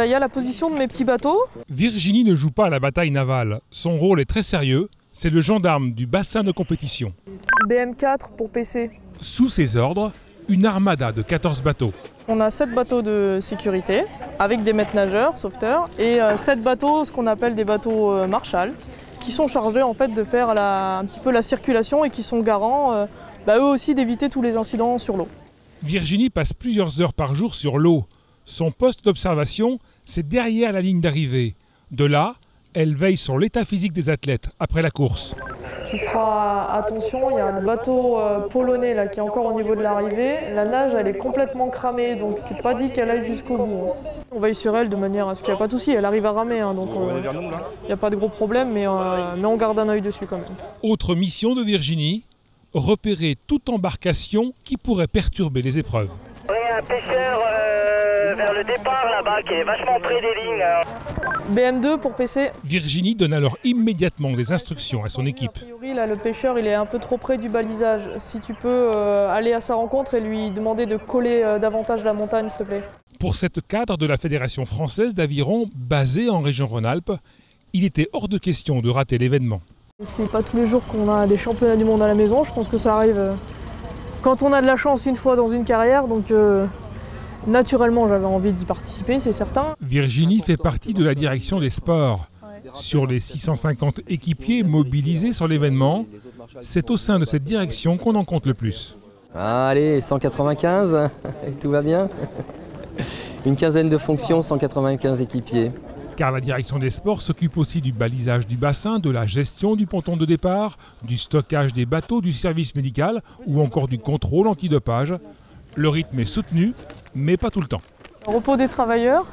Il y a la position de mes petits bateaux. Virginie ne joue pas à la bataille navale. Son rôle est très sérieux. C'est le gendarme du bassin de compétition. BM4 pour PC. Sous ses ordres, une armada de 14 bateaux. On a 7 bateaux de sécurité avec des maîtres nageurs, sauveteurs, et 7 bateaux, ce qu'on appelle des bateaux Marshall, qui sont chargés en fait de faire un petit peu la circulation et qui sont garants, eux aussi, d'éviter tous les incidents sur l'eau. Virginie passe plusieurs heures par jour sur l'eau. Son poste d'observation, c'est derrière la ligne d'arrivée. De là, elle veille sur l'état physique des athlètes après la course. Tu feras attention, il y a le bateau polonais là, qui est encore au niveau de l'arrivée. La nage, elle est complètement cramée, donc c'est pas dit qu'elle aille jusqu'au bout. On veille sur elle de manière à ce qu'il n'y a pas de souci. Elle arrive à ramer, donc il n'y a pas de gros problème, mais on garde un œil dessus quand même. Autre mission de Virginie, repérer toute embarcation qui pourrait perturber les épreuves. Il y a un pêcheur vers le départ là-bas qui est vachement près des lignes. BM2 pour PC. Virginie donne alors immédiatement des instructions à son équipe. A priori, là, le pêcheur il est un peu trop près du balisage. Si tu peux aller à sa rencontre et lui demander de coller davantage la montagne, s'il te plaît. Pour cette cadre de la Fédération française d'aviron basée en région Rhône-Alpes, il était hors de question de rater l'événement. C'est pas tous les jours qu'on a des championnats du monde à la maison. Je pense que ça arrive quand on a de la chance une fois dans une carrière. Donc naturellement, j'avais envie d'y participer, c'est certain. Virginie fait partie de la direction des sports. Sur les 650 équipiers mobilisés sur l'événement, c'est au sein de cette direction qu'on en compte le plus. Allez, 195, tout va bien. Une quinzaine de fonctions, 195 équipiers. Car la direction des sports s'occupe aussi du balisage du bassin, de la gestion du ponton de départ, du stockage des bateaux, du service médical ou encore du contrôle antidopage. Le rythme est soutenu, mais pas tout le temps. Repos des travailleurs.